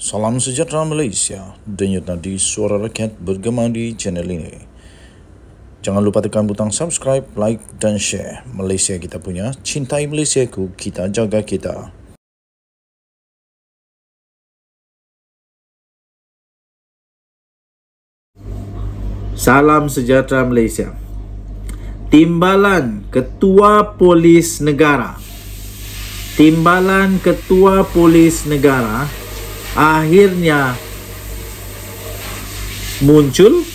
Salam sejahtera Malaysia, denyut nadi suara rakyat bergema di channel ini. Jangan lupa tekan butang subscribe, like dan share. Malaysia kita punya, cintai Malaysiaku, kita jaga kita. Salam sejahtera Malaysia. Timbalan Ketua Polis Negara akhirnya muncul,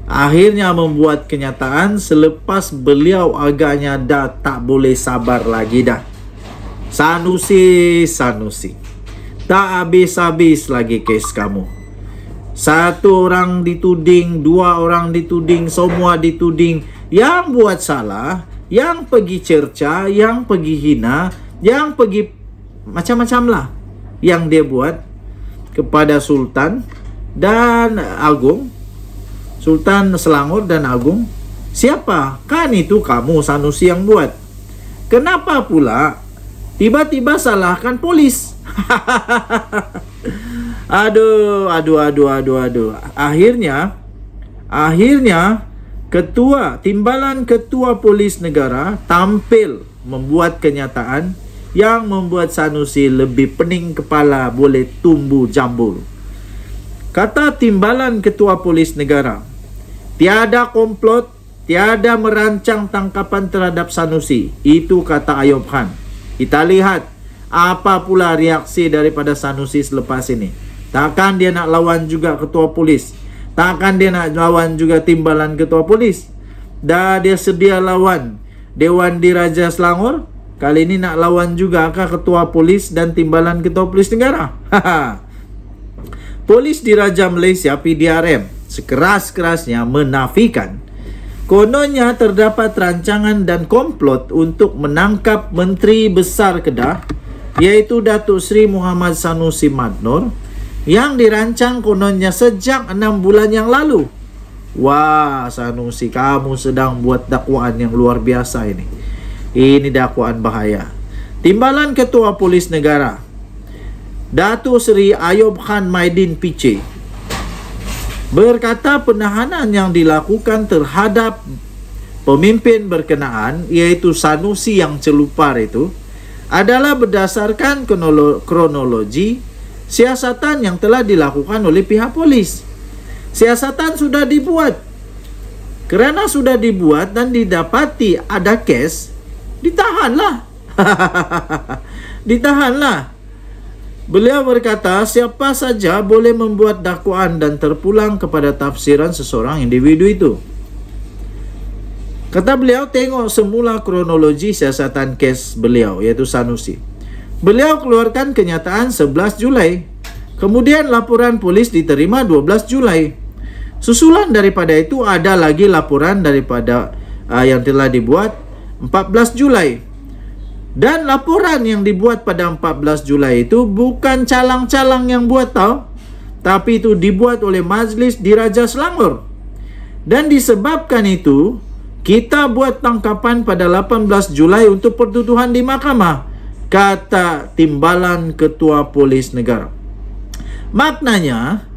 akhirnya membuat kenyataan selepas beliau agaknya dah tak boleh sabar lagi dah. Sanusi, tak habis-habis lagi kes kamu. Satu orang dituding, dua orang dituding, semua dituding. Yang buat salah, yang pergi cerca, yang pergi hina, yang pergi macam-macam lah yang dia buat kepada Sultan dan Agung, Sultan Selangor dan Agung. Siapa? Kan itu kamu, Sanusi, yang buat. Kenapa pula tiba-tiba salahkan polis? Aduh. Akhirnya Timbalan Ketua Polis Negara tampil membuat kenyataan yang membuat Sanusi lebih pening kepala boleh tumbuh jambul. Kata Timbalan Ketua Polis Negara, tiada komplot, tiada merancang tangkapan terhadap Sanusi. Itu kata Ayub Khan. Kita lihat apa pula reaksi daripada Sanusi selepas ini. Takkan dia nak lawan juga ketua polis? Takkan dia nak lawan juga Timbalan Ketua Polis? Dah dia sedia lawan Dewan Diraja Selangor, kali ini nak lawan juga kah Ketua Polis dan Timbalan Ketua Polis Negara? Polis Diraja Malaysia PDRM sekeras-kerasnya menafikan kononnya terdapat rancangan dan komplot untuk menangkap Menteri Besar Kedah, iaitu Datuk Seri Muhammad Sanusi Madnor, yang dirancang kononnya sejak 6 bulan yang lalu. Wah, Sanusi, kamu sedang buat dakwaan yang luar biasa ini. Ini dakwaan bahaya. Timbalan Ketua Polis Negara Datuk Seri Ayub Khan Maidin PC berkata penahanan yang dilakukan terhadap pemimpin berkenaan, iaitu Sanusi yang celupar itu, adalah berdasarkan kronologi siasatan yang telah dilakukan oleh pihak polis. Siasatan sudah dibuat. Kerana sudah dibuat dan didapati ada kes, ditahanlah. Ditahanlah. Beliau berkata siapa saja boleh membuat dakwaan dan terpulang kepada tafsiran seseorang individu itu. Kata beliau, tengok semula kronologi siasatan kes beliau, iaitu Sanusi. Beliau keluarkan kenyataan 11 Julai. Kemudian laporan polis diterima 12 Julai. Susulan daripada itu ada lagi laporan daripada yang telah dibuat 14 Julai. Dan laporan yang dibuat pada 14 Julai itu bukan calang-calang yang buat tau, tapi itu dibuat oleh Majlis Diraja Selangor. Dan disebabkan itu, kita buat tangkapan pada 18 Julai untuk pertuduhan di mahkamah, kata Timbalan Ketua Polis Negara. Maknanya,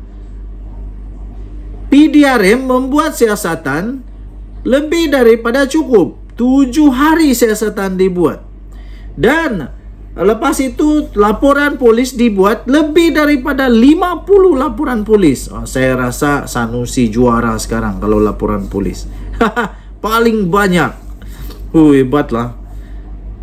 PDRM membuat siasatan lebih daripada cukup. 7 hari siasatan dibuat. Dan lepas itu laporan polis dibuat lebih daripada 50 laporan polis. Saya rasa Sanusi juara sekarang kalau laporan polis. Paling banyak. Hebatlah.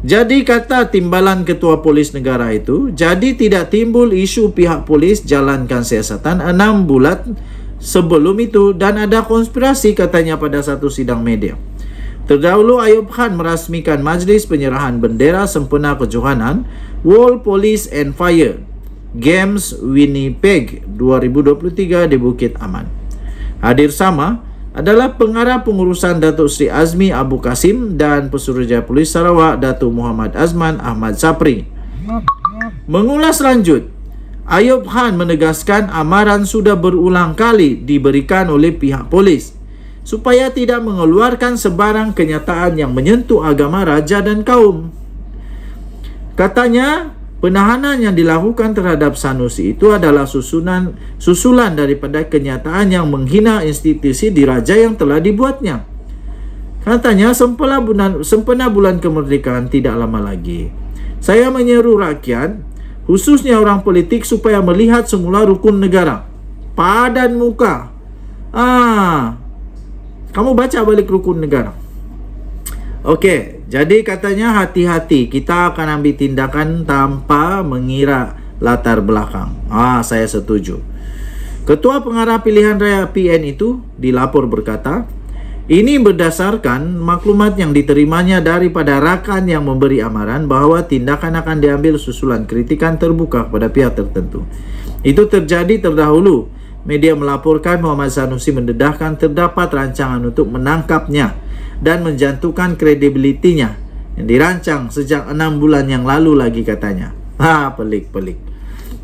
Jadi kata Timbalan Ketua Polis Negara itu, jadi tidak timbul isu pihak polis jalankan siasatan 6 bulan sebelum itu dan ada konspirasi, katanya pada satu sidang media. Terdahulu Ayub Khan merasmikan Majlis Penyerahan Bendera Sempena Kejohanan World Police and Fire Games Winnipeg 2023 di Bukit Aman. Hadir sama adalah Pengarah Pengurusan Datuk Seri Azmi Abu Kasim dan Pesuruhjaya Polis Sarawak Datuk Muhammad Azman Ahmad Sapri. Mengulas lanjut, Ayub Khan menegaskan amaran sudah berulang kali diberikan oleh pihak polis supaya tidak mengeluarkan sebarang kenyataan yang menyentuh agama, raja dan kaum. Katanya, penahanan yang dilakukan terhadap Sanusi itu adalah susulan daripada kenyataan yang menghina institusi diraja yang telah dibuatnya. Katanya, sempena bulan kemerdekaan tidak lama lagi, saya menyeru rakyat, khususnya orang politik, supaya melihat semula rukun negara. Padan muka. Kamu baca balik rukun negara. Okey, jadi katanya hati-hati, kita akan ambil tindakan tanpa mengira latar belakang. Saya setuju. Ketua Pengarah Pilihan Raya PN itu dilapor berkata, ini berdasarkan maklumat yang diterimanya daripada rakan yang memberi amaran bahawa tindakan akan diambil susulan kritikan terbuka kepada pihak tertentu. Itu terjadi terdahulu. Media melaporkan Muhammad Sanusi mendedahkan terdapat rancangan untuk menangkapnya dan menjatuhkan kredibilitinya yang dirancang sejak 6 bulan yang lalu lagi katanya. Pelik.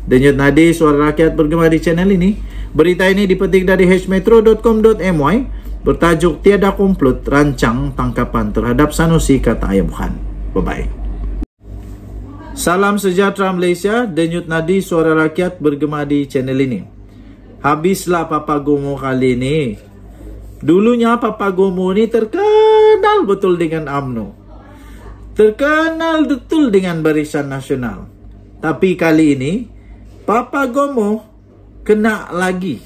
Denyut nadi suara rakyat bergema di channel ini. Berita ini dipetik dari hmetro.com.my bertajuk Tiada Komplot Rancang Tangkapan Terhadap Sanusi, kata Ayub Khan. Bye-bye. Salam sejahtera Malaysia. Denyut nadi suara rakyat bergema di channel ini. Habislah Papa Gomo kali ini. Dulunya Papa Gomo ni terkenal betul dengan UMNO. Terkenal betul dengan Barisan Nasional. Tapi kali ini Papa Gomo kena lagi.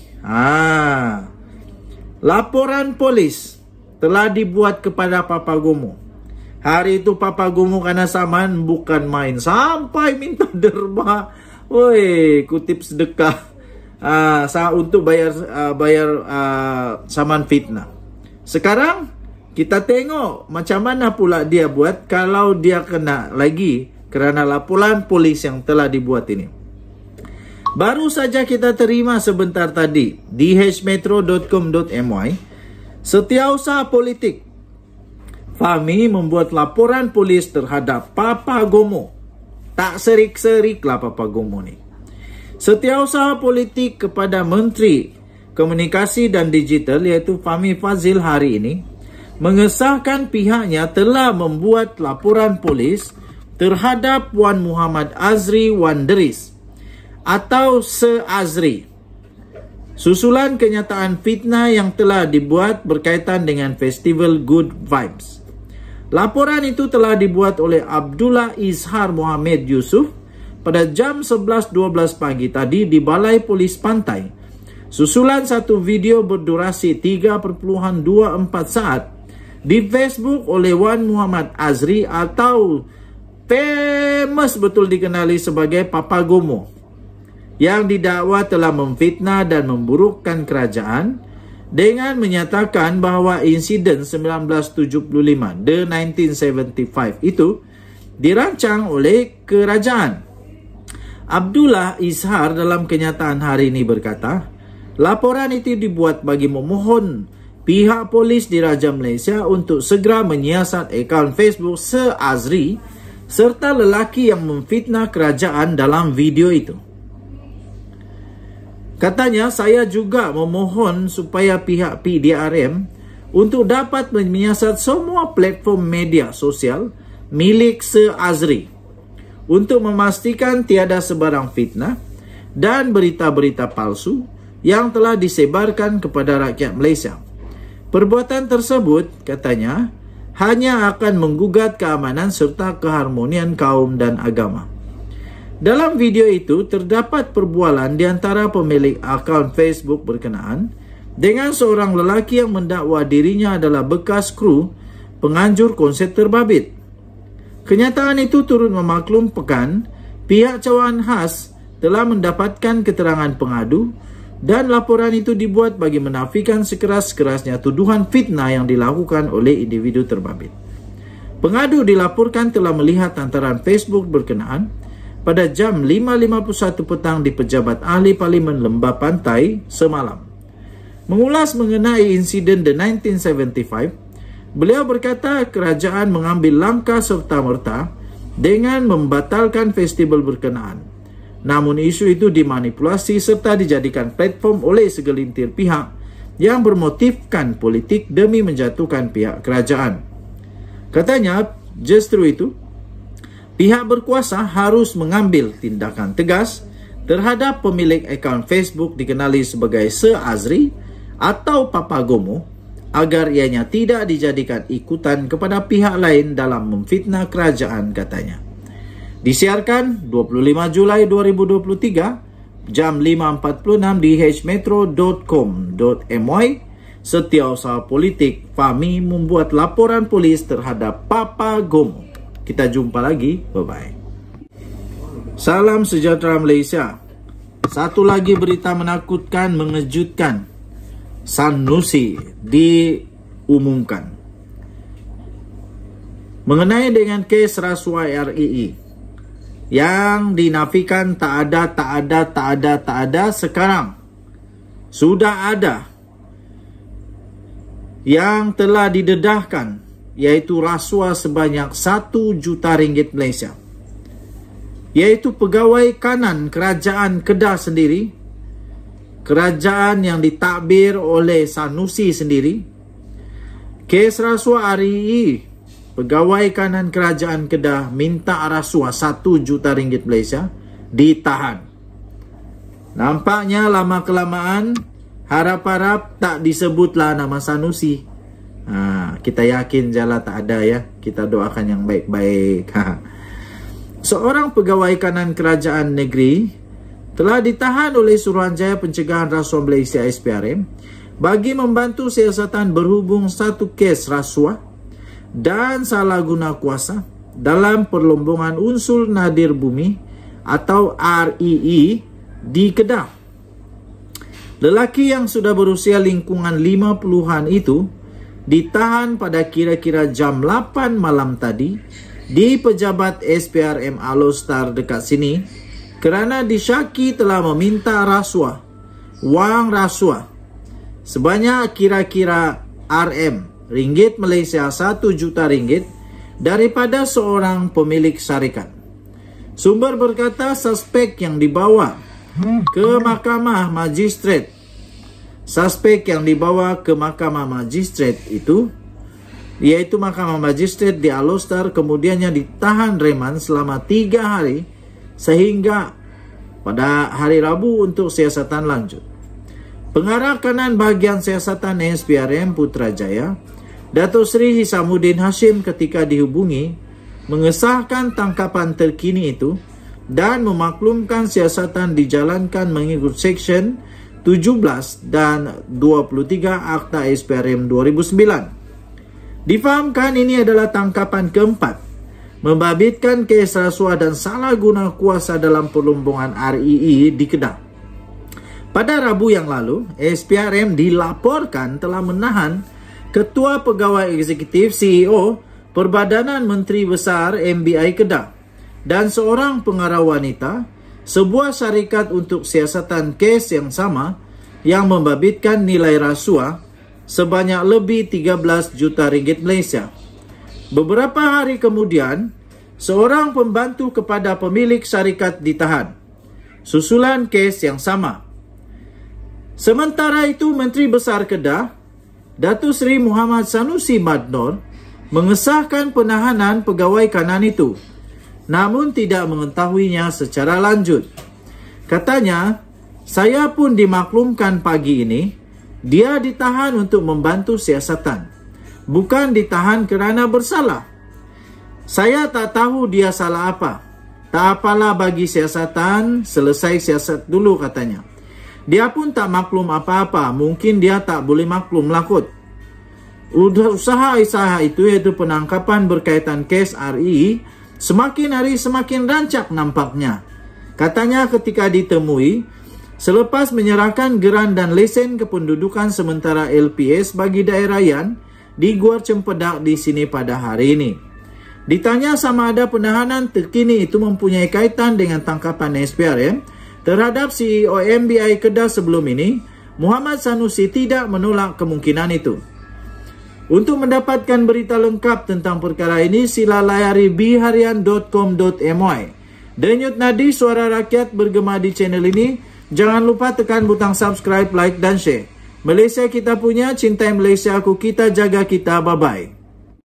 Laporan polis telah dibuat kepada Papa Gomo. Hari itu Papa Gomo kena saman bukan main, sampai minta derma. Kutip sedekah untuk bayar saman fitnah. Sekarang kita tengok macam mana pula dia buat kalau dia kena lagi kerana laporan polis yang telah dibuat ini. Baru saja kita terima sebentar tadi di hmetro.com.my, Setiausaha Politik Fahmi membuat laporan polis terhadap Papa Gomo. Tak serik-serik lah Papa Gomo ni. Setiausaha Politik kepada Menteri Komunikasi dan Digital iaitu Fahmi Fadzil hari ini mengesahkan pihaknya telah membuat laporan polis terhadap Wan Muhammad Azri Wan Deris atau Se-Azri, susulan kenyataan fitnah yang telah dibuat berkaitan dengan Festival Good Vibes. Laporan itu telah dibuat oleh Abdullah Izhar Mohamed Yusuf pada jam 11.12 pagi tadi di Balai Polis Pantai. Susulan satu video berdurasi 3.24 saat di Facebook oleh Wan Muhammad Azri atau famous betul dikenali sebagai Papa Gomo, yang didakwa telah memfitnah dan memburukkan kerajaan dengan menyatakan bahawa insiden 1975, the 1975 itu dirancang oleh kerajaan. Abdullah Izhar dalam kenyataan hari ini berkata, laporan itu dibuat bagi memohon pihak polis Diraja Malaysia untuk segera menyiasat akaun Facebook Se-Azri serta lelaki yang memfitnah kerajaan dalam video itu. Katanya, saya juga memohon supaya pihak PDRM untuk dapat menyiasat semua platform media sosial milik Se-Azri untuk memastikan tiada sebarang fitnah dan berita-berita palsu yang telah disebarkan kepada rakyat Malaysia. Perbuatan tersebut, katanya, hanya akan menggugat keamanan serta keharmonian kaum dan agama. Dalam video itu terdapat perbualan di antara pemilik akaun Facebook berkenaan dengan seorang lelaki yang mendakwa dirinya adalah bekas kru penganjur konsert terbabit. Kenyataan itu turut memaklumkan pihak cawangan khas telah mendapatkan keterangan pengadu dan laporan itu dibuat bagi menafikan sekeras-kerasnya tuduhan fitnah yang dilakukan oleh individu terbabit. Pengadu dilaporkan telah melihat hantaran Facebook berkenaan pada jam 5.51 petang di Pejabat Ahli Parlimen Lembah Pantai semalam. Mengulas mengenai insiden The 1975, beliau berkata kerajaan mengambil langkah serta-merta dengan membatalkan festival berkenaan. Namun isu itu dimanipulasi serta dijadikan platform oleh segelintir pihak yang bermotifkan politik demi menjatuhkan pihak kerajaan. Katanya, justru itu, pihak berkuasa harus mengambil tindakan tegas terhadap pemilik akaun Facebook dikenali sebagai Sir Azri atau Papa Gomo agar ianya tidak dijadikan ikutan kepada pihak lain dalam memfitnah kerajaan, katanya. Disiarkan 25 Julai 2023 jam 5.46 di hmetro.com.my. Setiausaha politik Fahmi membuat laporan polis terhadap Papa Gomo. Kita jumpa lagi. Bye-bye. Salam sejahtera Malaysia. Satu lagi berita menakutkan, mengejutkan. Sanusi diumumkan mengenai dengan kes rasuah REE yang dinafikan tak ada. Sekarang sudah ada yang telah didedahkan, yaitu rasuah sebanyak 1 juta ringgit Malaysia, yaitu pegawai kanan kerajaan Kedah sendiri, kerajaan yang ditadbir oleh Sanusi sendiri. Kes rasuah REE, pegawai kanan kerajaan Kedah minta rasuah 1 juta ringgit Malaysia, ditahan. Nampaknya lama kelamaan harap-harap tak disebutlah nama Sanusi. Kita yakin jala tak ada ya. Kita doakan yang baik-baik. Seorang pegawai kanan kerajaan negeri telah ditahan oleh Suruhanjaya Pencegahan Rasuah Malaysia SPRM bagi membantu siasatan berhubung satu kes rasuah dan salah guna kuasa dalam perlombongan unsur nadir bumi atau REE di Kedah. Lelaki yang sudah berusia lingkungan 50-an itu ditahan pada kira-kira jam 8 malam tadi di pejabat SPRM Alostar dekat sini kerana disyaki telah meminta rasuah, wang rasuah sebanyak kira-kira ringgit Malaysia 1 juta ringgit daripada seorang pemilik syarikat. Sumber berkata suspek yang dibawa ke mahkamah magistrat. Suspek yang dibawa ke mahkamah magistrat itu, yaitu mahkamah magistrat di Alostar, kemudiannya ditahan reman selama 3 hari sehingga pada hari Rabu untuk siasatan lanjut. Pengarah kanan bahagian siasatan SPRM Putrajaya, Datuk Seri Hisamuddin Hashim, ketika dihubungi mengesahkan tangkapan terkini itu dan memaklumkan siasatan dijalankan mengikut Seksyen 17 dan 23 Akta SPRM 2009. Difahamkan ini adalah tangkapan keempat membabitkan kes rasuah dan salah guna kuasa dalam perlombongan REE di Kedah. Pada Rabu yang lalu, SPRM dilaporkan telah menahan Ketua Pegawai Eksekutif CEO Perbadanan Menteri Besar MBI Kedah dan seorang pengarah wanita, sebuah syarikat untuk siasatan kes yang sama yang membabitkan nilai rasuah sebanyak lebih 13 juta ringgit Malaysia. Beberapa hari kemudian, seorang pembantu kepada pemilik syarikat ditahan, susulan kes yang sama. Sementara itu, Menteri Besar Kedah, Datuk Seri Muhammad Sanusi Madnor, mengesahkan penahanan pegawai kanan itu, namun tidak mengetahuinya secara lanjut. Katanya, saya pun dimaklumkan pagi ini, dia ditahan untuk membantu siasatan, bukan ditahan kerana bersalah. Saya tak tahu dia salah apa. Tak apalah bagi siasatan, selesai siasat dulu, katanya. Dia pun tak maklum apa-apa, mungkin dia tak boleh maklum lah kot. Usaha itu, iaitu penangkapan berkaitan kes REE, semakin hari semakin rancak nampaknya. Katanya ketika ditemui, selepas menyerahkan geran dan lesen kependudukan sementara LPS bagi daerah Yan di Guar Cempedak di sini pada hari ini. Ditanya sama ada penahanan terkini itu mempunyai kaitan dengan tangkapan SPRM terhadap CEO MBI Kedah sebelum ini, Muhammad Sanusi tidak menolak kemungkinan itu. Untuk mendapatkan berita lengkap tentang perkara ini, sila layari bharian.com.my. Denyut nadi suara rakyat bergema di channel ini. Jangan lupa tekan butang subscribe, like dan share. Malaysia kita punya, cintai Malaysia aku, kita jaga kita, bye-bye.